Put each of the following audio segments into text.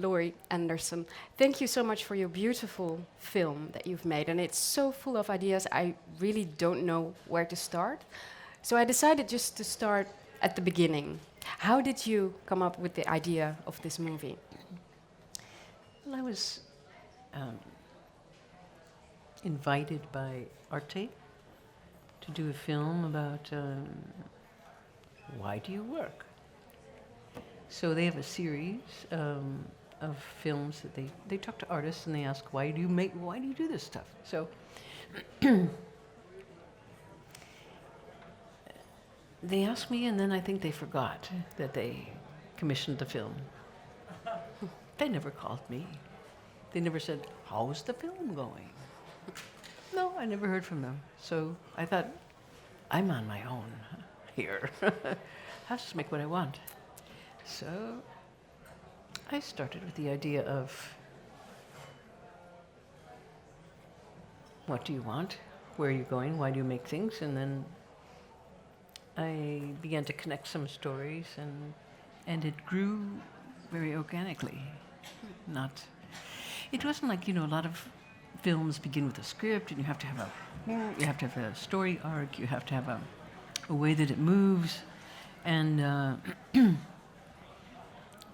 Laurie Anderson. Thank you so much for your beautiful film that you've made. And it's so full of ideas, I really don't know where to start. So I decided just to start at the beginning. How did you come up with the idea of this movie? Well, I was um, invited by Arte to do a film about why do you work? So they have a series of films that they talk to artists and they ask, why do you do this stuff? So they asked me, and then I think they forgot that they commissioned the film. They never called me. They never said, how's the film going? No, I never heard from them. So I thought, I'm on my own here. I'll just make what I want. So I started with the idea of what do you want? Where are you going? Why do you make things? And then I began to connect some stories, and it grew very organically. It wasn't like, a lot of films begin with a script, and you have to have a story arc, you have to have a way that it moves. And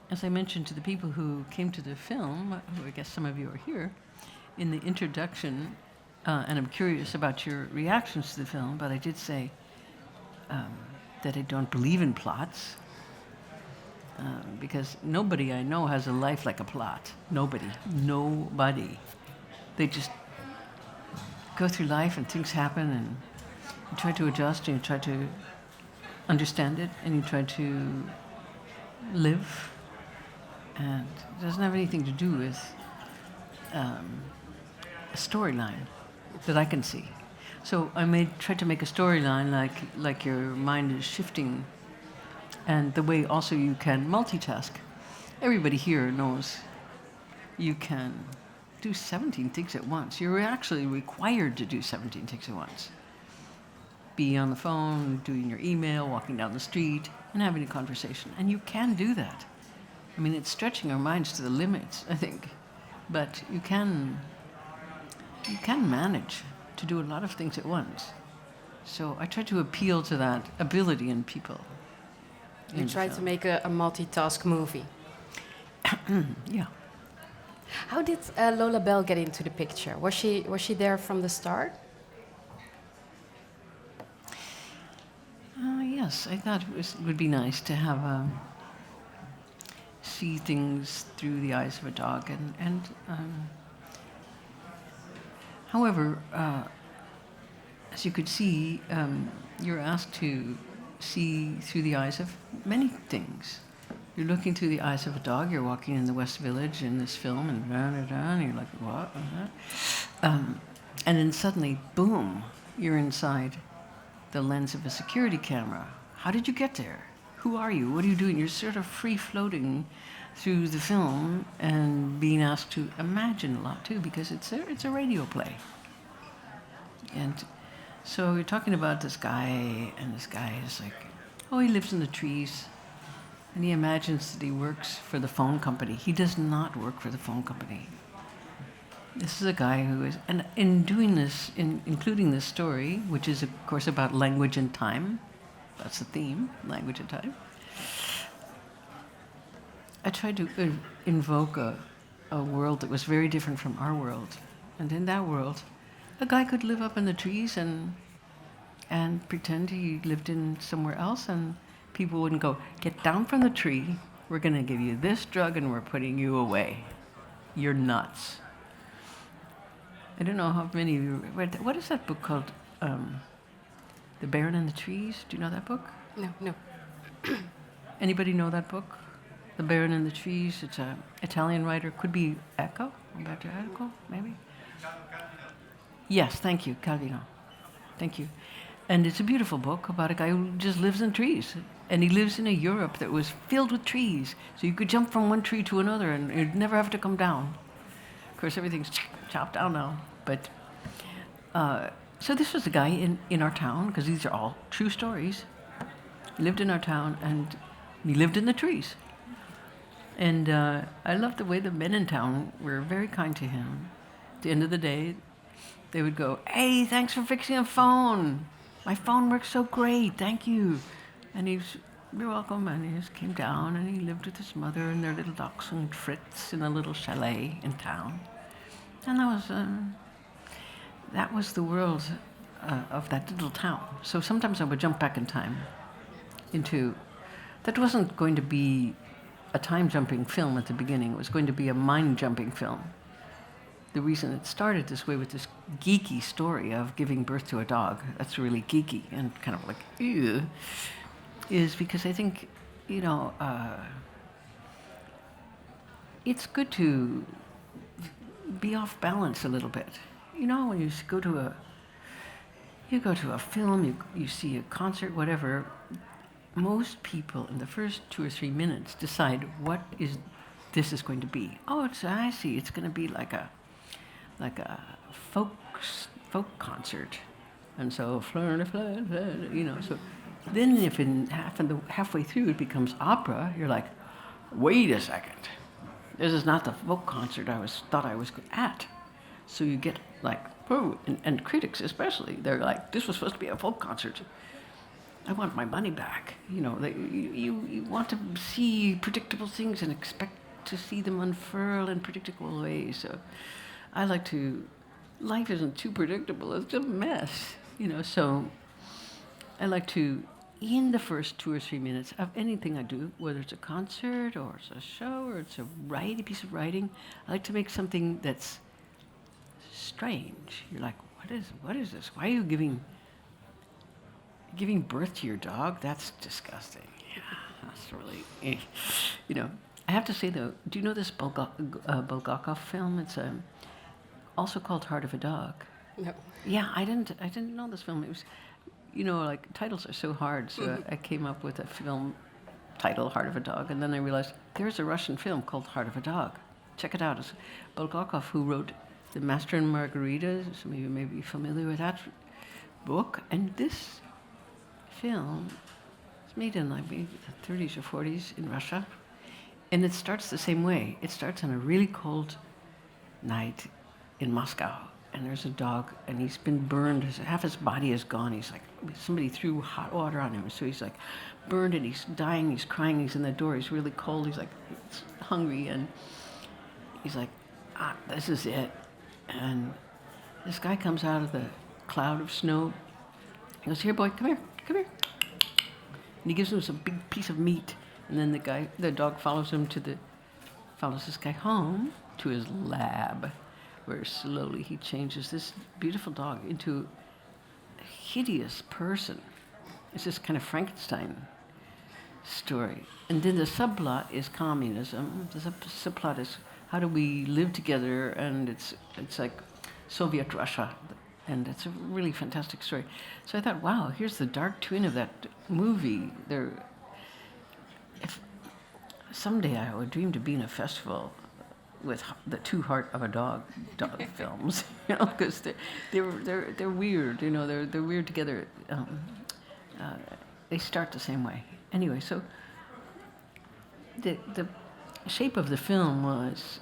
as I mentioned to the people who came to the film, who I guess some of you are here, in the introduction, and I'm curious about your reactions to the film, but I did say that I don't believe in plots, because nobody I know has a life like a plot. Nobody. They just go through life and things happen, and you try to adjust, and you try to understand it, and you try to live. And it doesn't have anything to do with a storyline that I can see. So I tried to make a storyline like your mind is shifting, and the way also you can multitask. Everybody here knows you can do 17 things at once. You're actually required to do 17 things at once. Be on the phone, doing your email, walking down the street, and having a conversation. And you can do that. I mean, it's stretching our minds to the limits, I think. But you can manage to do a lot of things at once. So I try to appeal to that ability in people. You tried to make a multitask movie. Yeah. How did Lola Bell get into the picture? Was she there from the start? Yes, I thought it would be nice to have see things through the eyes of a dog, and however, as you could see, you're asked to see through the eyes of many things. You're looking through the eyes of a dog. You're walking in the West Village in this film, and you're like, what? And then suddenly, boom, you're inside the lens of a security camera. How did you get there? Who are you? What are you doing? You're sort of free-floating through the film and being asked to imagine a lot, too, because it's a radio play. And so you're talking about this guy, and this guy is like, oh, he lives in the trees, and he imagines that he works for the phone company. He does not work for the phone company. This is a guy who is, and in doing this, in including this story, which is, of course, about language and time, that's the theme, language and time, I tried to invoke a world that was very different from our world. And in that world, a guy could live up in the trees and pretend he lived in somewhere else, and people wouldn't go, get down from the tree, we're going to give you this drug and we're putting you away. You're nuts. I don't know how many of you read that. What is that book called? The Baron and the Trees? Do you know that book? No. Anybody know that book? The Baron and the Trees. It's an Italian writer. Could be Eco. Umberto Eco, maybe? Yes, thank you, Calvino. Thank you. And it's a beautiful book about a guy who just lives in trees. And he lives in a Europe that was filled with trees. So you could jump from one tree to another and you'd never have to come down. Of course, everything's chopped down now. But so this was a guy in our town, because these are all true stories. He lived in our town, and he lived in the trees. And I loved the way the men in town were very kind to him. At the end of the day, they would go, "Hey, thanks for fixing a phone. My phone works so great, thank you." And "You're welcome." And he just came down and he lived with his mother and their little dachshund Fritz in a little chalet in town. And that was the world of that little town. So sometimes I would jump back in time into, that wasn't going to be a time-jumping film at the beginning. It was going to be a mind-jumping film. The reason it started this way with this geeky story of giving birth to a dog, that's really geeky and kind of like, ew, is because I think, it's good to be off balance a little bit. When you go to a film, you see a concert, whatever, most people in the first 2 or 3 minutes decide what this is going to be. Oh, I see, it's going to be like a folk concert. And so, so then if halfway through it becomes opera, you're like, wait a second, this is not the folk concert thought I was at. So you get like, whoa, and critics especially, they're like, this was supposed to be a folk concert. I want my money back. You want to see predictable things and expect to see them unfurl in predictable ways. So I like to, life isn't too predictable, it's a mess, so I like to, in the first 2 or 3 minutes of anything I do, whether it's a concert or it's a show or it's a piece of writing, I like to make something that's strange. You're like, what is this? Why are you giving birth to your dog? That's disgusting. Yeah, that's really, I have to say though, do you know this Bulgakov film? It's also called Heart of a Dog. No. Yeah, I didn't know this film. It was, like titles are so hard, so I came up with a film title, Heart of a Dog, and then I realized there's a Russian film called Heart of a Dog. Check it out. It's Bulgakov, who wrote The Master and Margarita. Some of you may be familiar with that book. And this film is made in maybe the 30s or 40s in Russia, and it starts the same way. It starts on a really cold night in Moscow, and there's a dog, and he's been burned. Half his body is gone. He's like, somebody threw hot water on him, so he's like burned, and he's dying, he's crying, he's in the door, he's really cold, he's like hungry, and he's like, this is it. And this guy comes out of the cloud of snow. He goes, "Here, boy, come here. And he gives him some big piece of meat, and then the dog follows this guy home to his lab, where slowly he changes this beautiful dog into a hideous person. It's this kind of Frankenstein story. And then the subplot is communism. The subplot is how do we live together, and it's like Soviet Russia, and it's a really fantastic story. So I thought, wow, here's the dark twin of that movie. If someday I would dream to be in a festival with the two Heart of a Dog films, because they're weird, they're weird together. They start the same way. Anyway, so the shape of the film was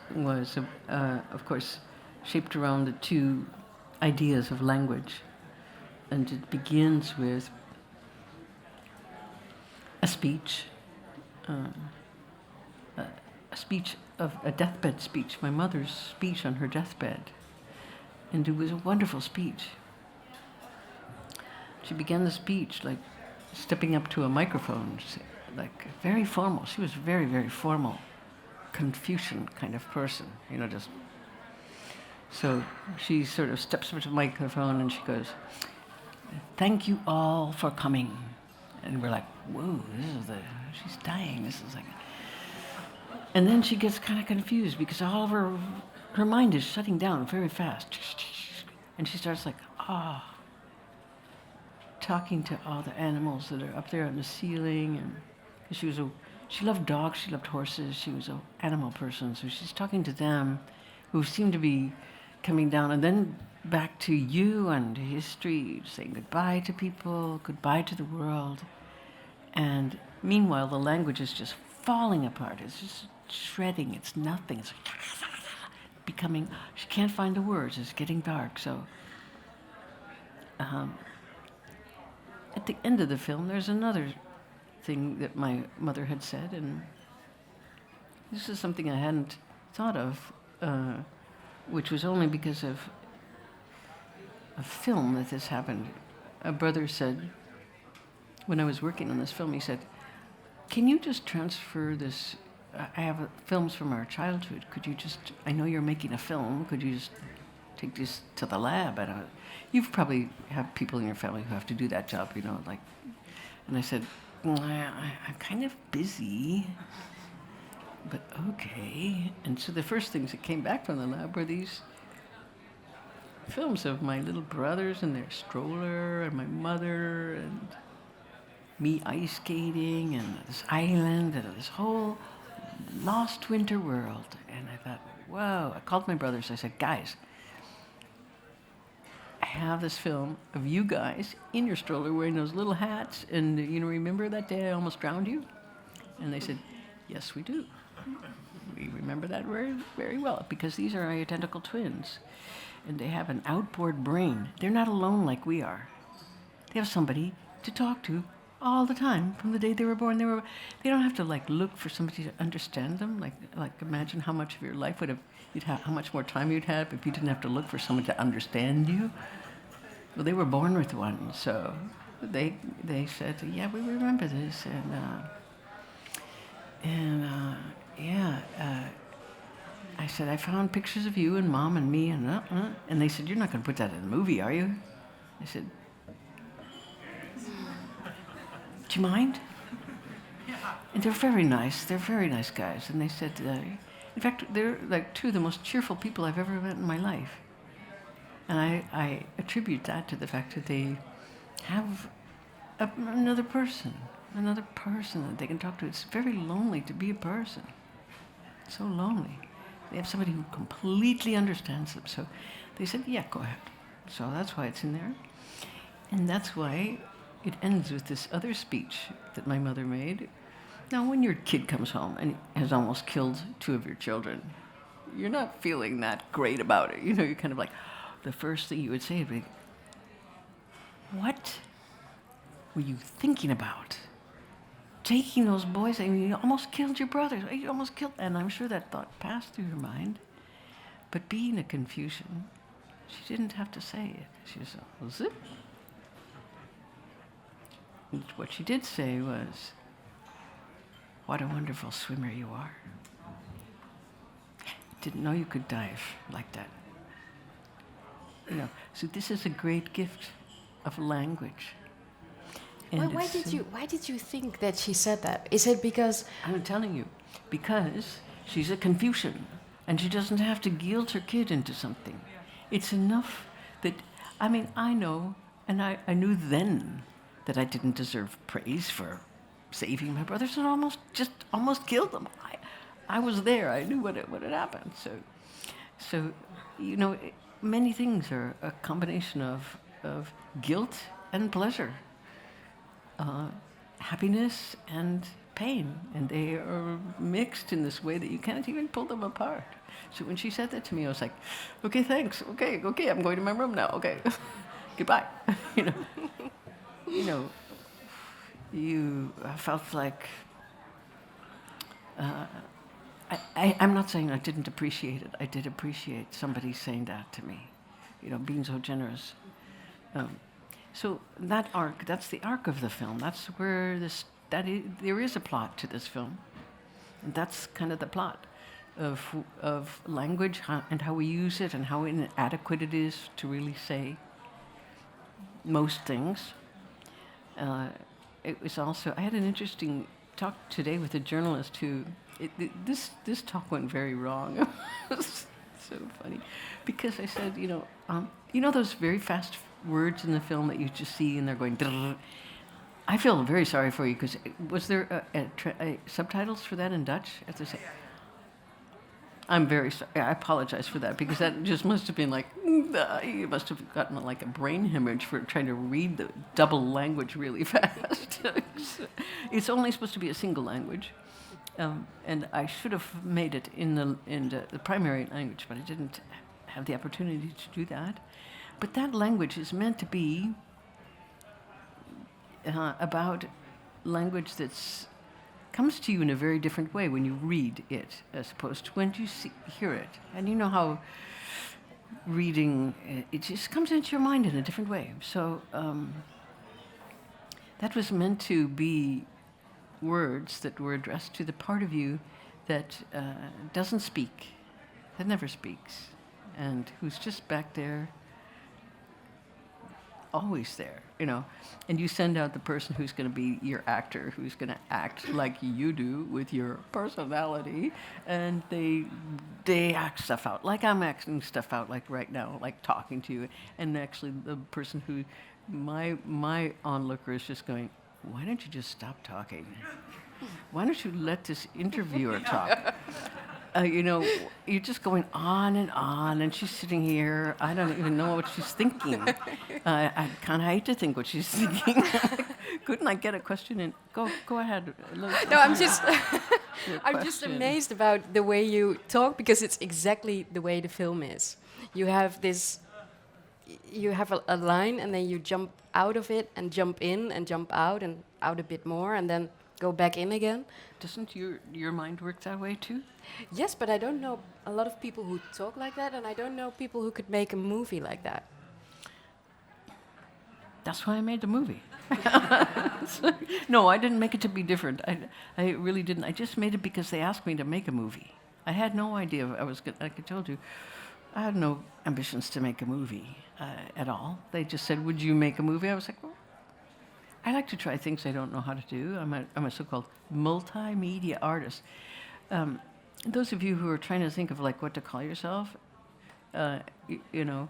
of course shaped around the two ideas of language, and it begins with a speech. A deathbed speech, my mother's speech on her deathbed. And it was a wonderful speech. She began the speech like stepping up to a microphone, like very formal. She was very, very formal, Confucian kind of person, just. So she sort of steps up to the microphone and she goes, "Thank you all for coming." And we're like, whoa, she's dying. This is like. And then she gets kind of confused because all of her mind is shutting down very fast. And she starts like, talking to all the animals that are up there on the ceiling. And she loved dogs, she loved horses, she was an animal person. So she's talking to them who seem to be coming down. And then back to you and history, saying goodbye to people, goodbye to the world. And meanwhile, the language is just falling apart. It's just shredding. It's nothing. It's like becoming, she can't find the words. It's getting dark. So at the end of the film, there's another thing that my mother had said, and this is something I hadn't thought of, which was only because of a film that this happened. A brother said, when I was working on this film, he said, "Can you just transfer this? I have films from our childhood. Could you just, I know you're making a film, could you just take this to the lab?" And you've probably have people in your family who have to do that job, you know, like, and I said, I'm kind of busy, but okay. And so the first things that came back from the lab were these films of my little brothers and their stroller, and my mother, and me ice skating, and this island, and this whole lost winter world. And I thought, whoa. I called my brothers. I said, "Guys, I have this film of you guys in your stroller wearing those little hats, and you know, remember that day I almost drowned you?" And they said, "Yes, we do. We remember that very, very well, because these are identical twins, and they have an outboard brain. They're not alone like we are. They have somebody to talk to all the time from the day they were born. They don't have to like look for somebody to understand them. Like imagine how much of your life how much more time you'd have if you didn't have to look for someone to understand you. Well, they were born with one, so they said, "Yeah, we remember this," I said, "I found pictures of you and Mom and me," and they said, "You're not going to put that in the movie, are you?" I said, "Do you mind?" And they're very nice. They're very nice guys. And they said, in fact, they're like two of the most cheerful people I've ever met in my life. And I attribute that to the fact that they have another person that they can talk to. It's very lonely to be a person. So lonely. They have somebody who completely understands them. So they said, "Yeah, go ahead." So that's why it's in there. And that's why it ends with this other speech that my mother made. Now, when your kid comes home and has almost killed two of your children, you're not feeling that great about it. You know, you're kind of like, the first thing you would say would be, "What were you thinking about? Taking those boys, I mean, you almost killed your brothers. You almost killed," and I'm sure that thought passed through her mind. But being a Confucian, she didn't have to say it. She just was it. And what she did say was, "What a wonderful swimmer you are. Didn't know you could dive like that." You know, so this is a great gift of language. And Why did you think that she said that? Is it because I'm telling you, because she's a Confucian, and she doesn't have to guilt her kid into something. It's enough that, I mean, I know, and I knew then that I didn't deserve praise for saving my brothers and almost killed them. I was there. I knew what had happened. So you know, many things are a combination of guilt and pleasure, happiness and pain, and they are mixed in this way that you can't even pull them apart. So when she said that to me, I was like, "Okay, thanks. Okay, I'm going to my room now. Okay, goodbye." You felt like. I'm not saying I didn't appreciate it. I did appreciate somebody saying that to me, being so generous. So that arc, that's the arc of the film. That's where there is a plot to this film. And that's kind of the plot of language and how we use it and how inadequate it is to really say most things. It was also, I had an interesting talk today with a journalist who, this talk went very wrong. It was so funny. Because I said, those very fast words in the film that you just see and they're going, drrr. I feel very sorry for you, because was there subtitles for that in Dutch? I have to say, I'm very sorry. I apologize for that, because that just must have been like, you must have gotten like a brain hemorrhage for trying to read the double language really fast. It's only supposed to be a single language. And I should have made it in the primary language, but I didn't have the opportunity to do that. But that language is meant to be about language that's comes to you in a very different way when you read it as opposed to when you hear it. And you know how reading, it just comes into your mind in a different way. So that was meant to be words that were addressed to the part of you that doesn't speak, that never speaks, and who's just back there, always there, you know. And you send out the person who's going to be your actor, who's going to act like you do with your personality, and they act stuff out, like I'm acting stuff out, like right now, like talking to you. And actually, the person who, my onlooker is just going, why don't you just stop talking? Why don't you let this interviewer talk? You know, you're just going on, and she's sitting here. I don't even know what she's thinking. I kind of hate to think what she's thinking. Couldn't I get a question in? Go ahead. No, I'm just amazed about the way you talk, because it's exactly the way the film is. You have this, you have a line, and then you jump out of it and jump in and jump out and out a bit more, and then go back in again. Doesn't your mind work that way too? Yes, but I don't know a lot of people who talk like that, and I don't know people who could make a movie like that. That's why I made the movie. No, I didn't make it to be different. I really didn't. I just made it because they asked me to make a movie. I had no idea I was good. Like I told you, I had no ambitions to make a movie at all. They just said, would you make a movie? I was like, well, I like to try things I don't know how to do. I'm a so-called multimedia artist. Those of you who are trying to think of like what to call yourself, you know,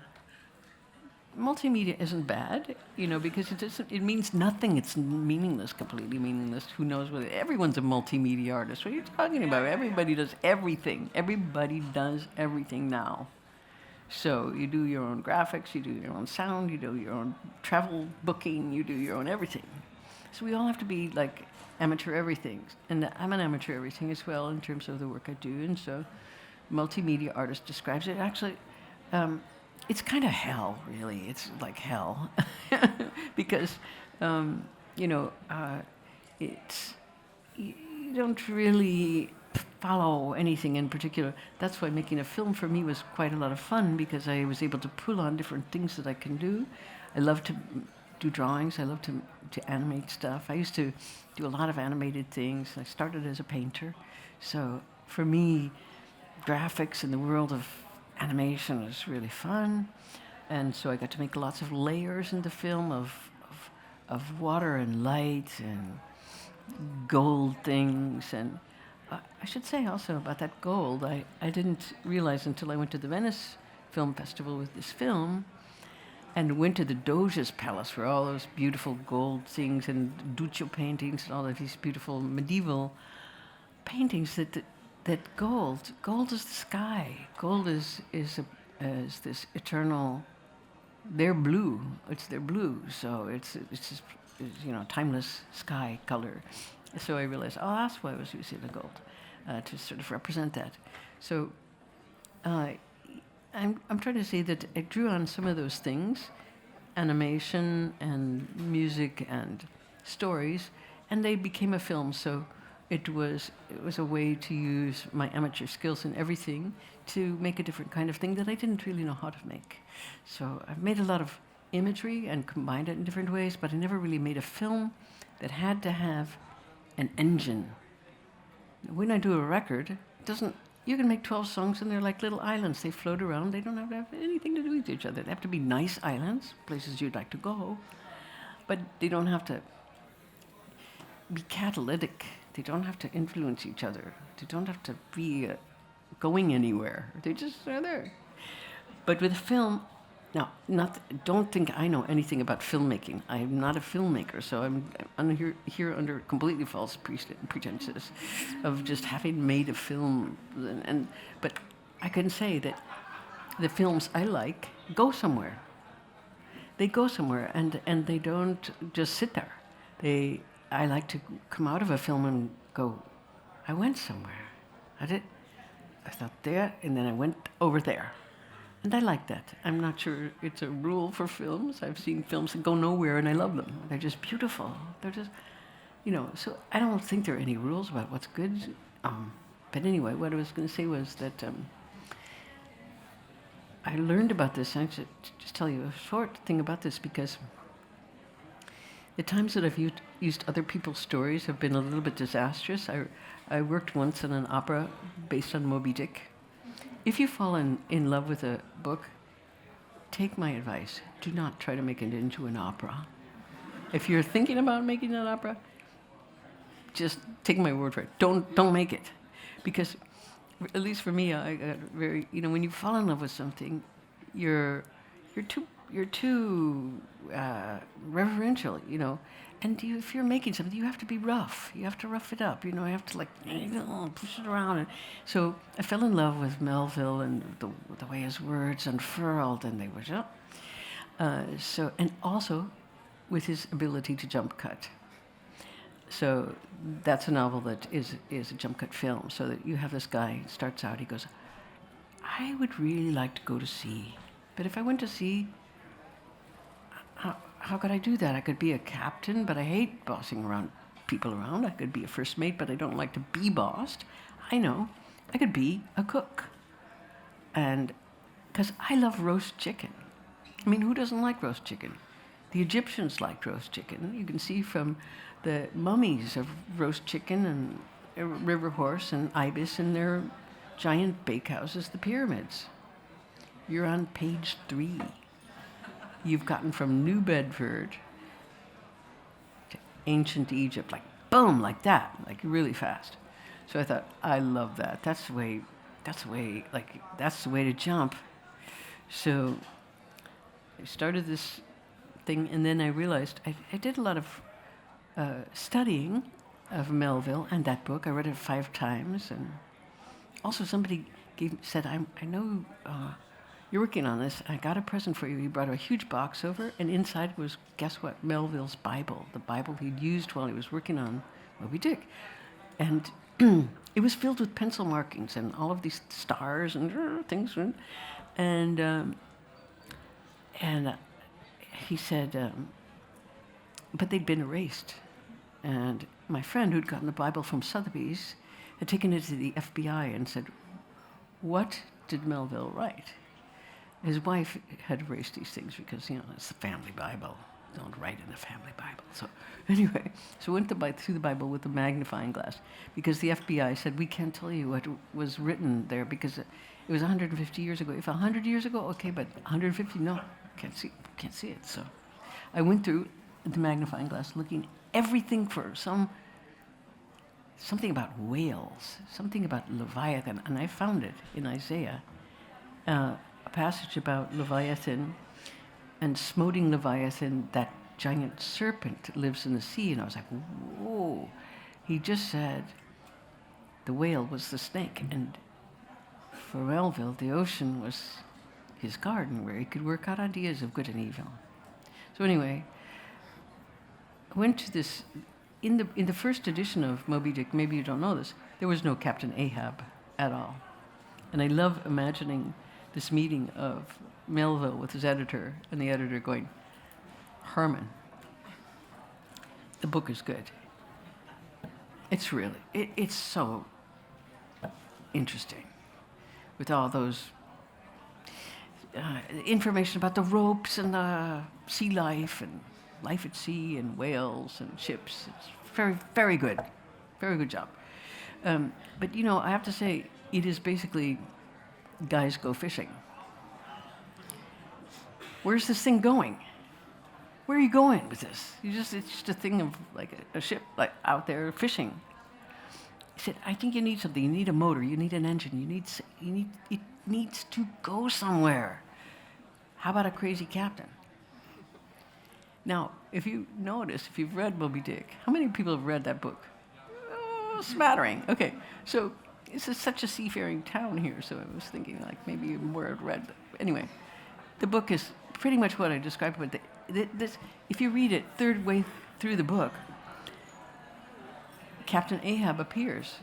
multimedia isn't bad, you know, because it means nothing. It's meaningless, completely meaningless. Who knows whether everyone's a multimedia artist? What are you talking about? Everybody does everything. Everybody does everything now. So you do your own graphics, you do your own sound, you do your own travel booking, you do your own everything. So we all have to be like amateur everything. And I'm an amateur everything as well in terms of the work I do. And so multimedia artist describes it. Actually, it's kind of hell, really. It's like hell. Because, you know, you don't really follow anything in particular. That's why making a film for me was quite a lot of fun, because I was able to pull on different things that I can do. I love to do drawings. I love to animate stuff. I used to do a lot of animated things. I started as a painter. So for me, graphics in the world of animation was really fun. And so I got to make lots of layers in the film of water and light and gold things. And I should say also about that gold, I didn't realize until I went to the Venice Film Festival with this film and went to the Doge's Palace where all those beautiful gold things and Duccio paintings and all of these beautiful medieval paintings that gold is the sky. Gold is this eternal, they're blue, it's their blue, so it's you know, timeless sky color. So I realized, oh, that's why I was using the gold, to sort of represent that. So I'm trying to say that I drew on some of those things, animation and music and stories, and they became a film. So it was a way to use my amateur skills in everything to make a different kind of thing that I didn't really know how to make. So I've made a lot of imagery and combined it in different ways, but I never really made a film that had to have an engine. When I do a record, you can make 12 songs and they're like little islands. They float around. They don't have to have anything to do with each other. They have to be nice islands, places you'd like to go, but they don't have to be catalytic. They don't have to influence each other. They don't have to be going anywhere. They just are there. But with film, now, don't think I know anything about filmmaking. I'm not a filmmaker, so I'm here under completely false pretenses of just having made a film. But I can say that the films I like go somewhere. They go somewhere, and they don't just sit there. I like to come out of a film and go, I went somewhere. I thought there, and then I went over there. And I like that. I'm not sure it's a rule for films. I've seen films that go nowhere, and I love them. They're just beautiful. They're just, so I don't think there are any rules about what's good. But anyway, what I was going to say was that I learned about this. I should just tell you a short thing about this, because the times that I've used other people's stories have been a little bit disastrous. I worked once in an opera based on Moby Dick. If you fall in love with a book, take my advice. Do not try to make it into an opera. If you're thinking about making an opera, just take my word for it. Don't make it, because at least for me, I got very. When you fall in love with something, you're too reverential. And if you're making something, you have to be rough. You have to rough it up. You have to push it around. And so I fell in love with Melville and the way his words unfurled, and they were and also with his ability to jump cut. So that's a novel that is a jump cut film. So that you have this guy starts out. He goes, I would really like to go to sea, but if I went to sea, how could I do that? I could be a captain, but I hate bossing people around. I could be a first mate, but I don't like to be bossed. I know. I could be a cook. And because I love roast chicken. I mean, who doesn't like roast chicken? The Egyptians liked roast chicken. You can see from the mummies of roast chicken and river horse and ibis in their giant bakehouses, the pyramids. You're on page 3. You've gotten from New Bedford to ancient Egypt, like boom, like that, like really fast. So I thought, I love that. That's the way to jump. So I started this thing, and then I realized I did a lot of studying of Melville and that book. I read it 5 times, and also somebody said, I know you're working on this. I got a present for you. He brought a huge box over, and inside was, guess what? Melville's Bible, the Bible he'd used while he was working on Moby Dick. And it was filled with pencil markings and all of these stars and things. And he said, but they'd been erased. And my friend, who'd gotten the Bible from Sotheby's, had taken it to the FBI and said, what did Melville write? His wife had erased these things because, it's the family Bible. Don't write in the family Bible. So anyway, so I went through the Bible with a magnifying glass, because the FBI said, we can't tell you what was written there because it was 150 years ago. If 100 years ago, okay, but 150, no, can't see it. So I went through the magnifying glass looking everything for something about whales, something about Leviathan, and I found it in Isaiah. A passage about Leviathan, and smoting Leviathan, that giant serpent lives in the sea. And I was like, whoa. He just said the whale was the snake. And for Melville, the ocean was his garden where he could work out ideas of good and evil. So anyway, I went to this, in the first edition of Moby Dick, maybe you don't know this, there was no Captain Ahab at all. And I love imagining this meeting of Melville with his editor, and the editor going, Herman, the book is good. It's really, it's so interesting with all those information about the ropes and the sea life and life at sea and whales and ships. It's very, very good. Very good job. But, I have to say, it is basically guys go fishing. Where's this thing going? Where are you going with this? It's just a thing of like a ship like out there fishing. He said, I think you need something. You need a motor. You need an engine. It needs to go somewhere. How about a crazy captain? Now, if you notice, if you've read Moby Dick, how many people have read that book? Smattering. Okay, so this is such a seafaring town here, so I was thinking like maybe more had read. Anyway, the book is pretty much what I described, but if you read it third way through the book, Captain Ahab appears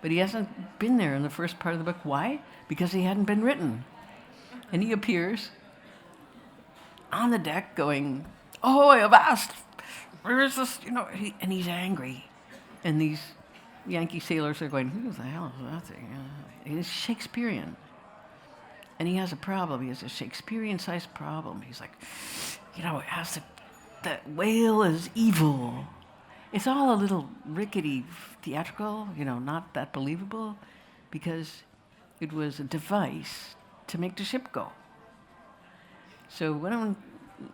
but he hasn't been there in the first part of the book. Why? Because he hadn't been written. And he appears on the deck going, "Oh, I have asked, where is this?" And he's angry. And these Yankee sailors are going, "Who the hell is that thing?" It's Shakespearean. And he has a problem. He has a Shakespearean-sized problem. He's like, as that whale is evil. It's all a little rickety theatrical, not that believable, because it was a device to make the ship go. So what I'm,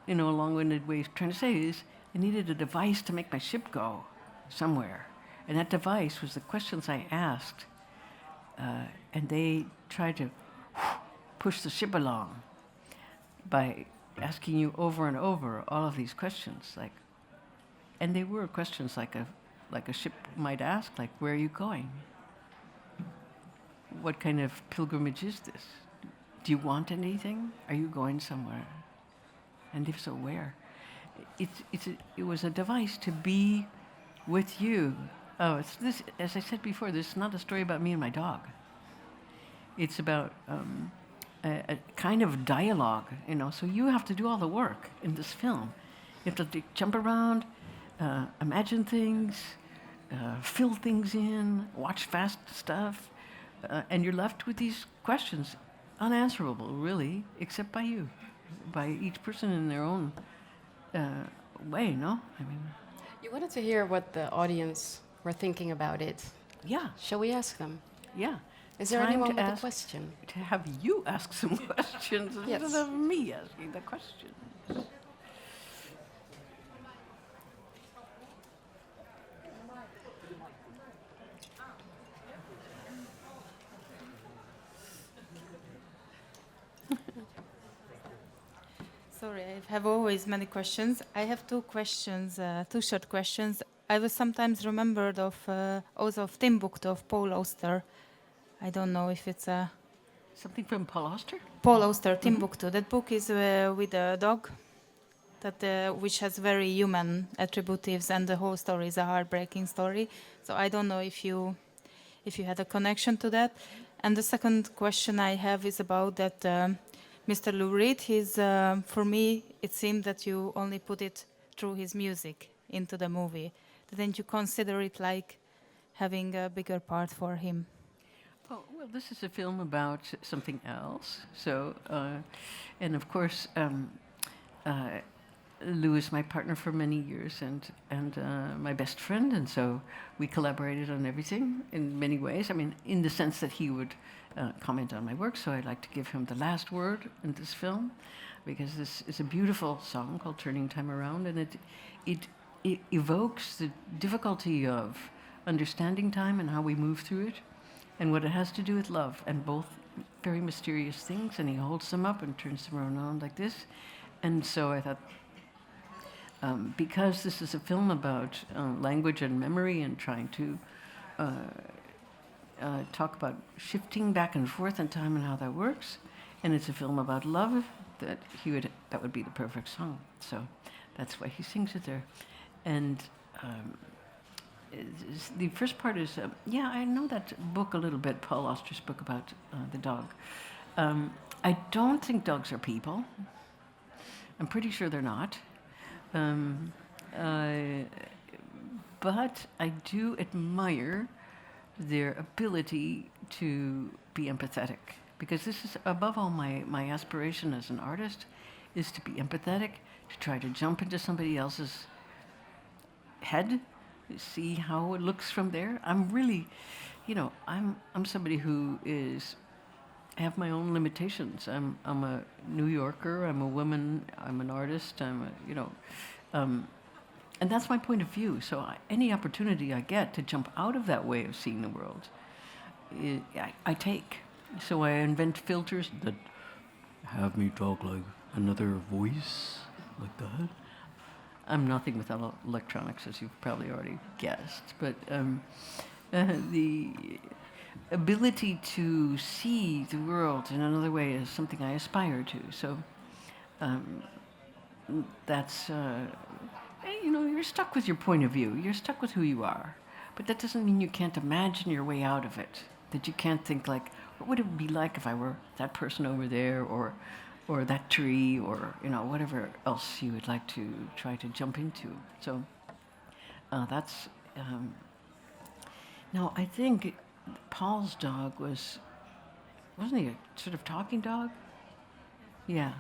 a long-winded way of trying to say is, I needed a device to make my ship go somewhere. And that device was the questions I asked. And they tried to push the ship along by asking you over and over all of these questions. And they were questions like a ship might ask, like, where are you going? What kind of pilgrimage is this? Do you want anything? Are you going somewhere? And if so, where? It was a device to be with you. Oh, it's this. As I said before, this is not a story about me and my dog. It's about a kind of dialogue, So you have to do all the work in this film. You have to jump around, imagine things, fill things in, watch fast stuff, and you're left with these questions, unanswerable, really, except by you, by each person in their own way. No, You wanted to hear what the audience were thinking about it. Yeah. Shall we ask them? Yeah. Is there Time anyone to with a ask- question? To have you ask some questions Yes. instead of me asking the questions. Sorry, I have always many questions. I have two questions, two short questions. I was sometimes remembered of also of Timbuktu of Paul Auster. I don't know if it's a Something from Paul Auster? Paul Auster, Timbuktu. That book is with a dog, which has very human attributes, and the whole story is a heartbreaking story. So I don't know if you had a connection to that. And the second question I have is about that Mr. Lou Reed. For me, it seemed that you only put it through his music into the movie. Didn't you consider it like having a bigger part for him? Oh, well, this is a film about something else. So, and of course, Lou is my partner for many years and my best friend, and so we collaborated on everything in many ways. I mean, in the sense that he would comment on my work, so I'd like to give him the last word in this film, because this is a beautiful song called "Turning Time Around," and it evokes the difficulty of understanding time and how we move through it, and what it has to do with love, and both very mysterious things, and he holds them up and turns them around like this. And so I thought, because this is a film about language and memory and trying to talk about shifting back and forth in time and how that works, and it's a film about love, that would be the perfect song. So that's why he sings it there. And the first part is, I know that book a little bit, Paul Auster's book about the dog. I don't think dogs are people. I'm pretty sure they're not. But I do admire their ability to be empathetic, because this is above all my aspiration as an artist, is to be empathetic, to try to jump into somebody else's head, see how it looks from there. I'm really, I'm somebody who I have my own limitations. I'm a New Yorker. I'm a woman. I'm an artist. And that's my point of view. So any opportunity I get to jump out of that way of seeing the world, I take. So I invent filters that have me talk like another voice, like that. I'm nothing without electronics, as you've probably already guessed. But the ability to see the world in another way is something I aspire to. So that's, you're stuck with your point of view. You're stuck with who you are. But that doesn't mean you can't imagine your way out of it. That you can't think like, what would it be like if I were that person over there, or that tree, or whatever else you would like to try to jump into. So that's. No, I think Paul's dog wasn't he a sort of talking dog? Yeah.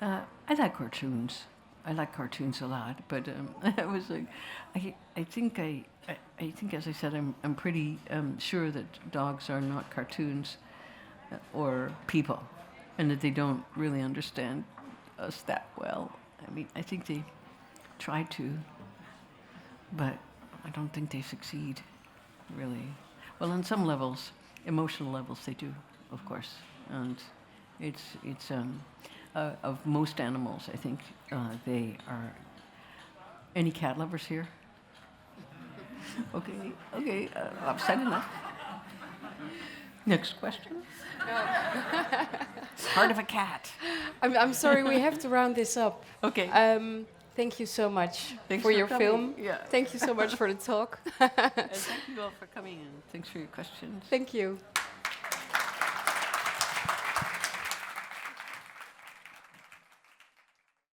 I like cartoons. I like cartoons a lot, but I was like, I think, as I said, I'm pretty sure that dogs are not cartoons or people, and that they don't really understand us that well. I mean, I think they try to, but I don't think they succeed, really. Well, on some levels, emotional levels, they do, of course, and it's of most animals, I think they are. Any cat lovers here? Okay, I've said enough. Next question. Heart of a cat. I'm sorry, we have to round this up. Okay. Thank you so much Thanks for for your coming. film. Yeah. Thank you so much for the talk. And thank you all for coming in. Thanks for your questions. Thank you.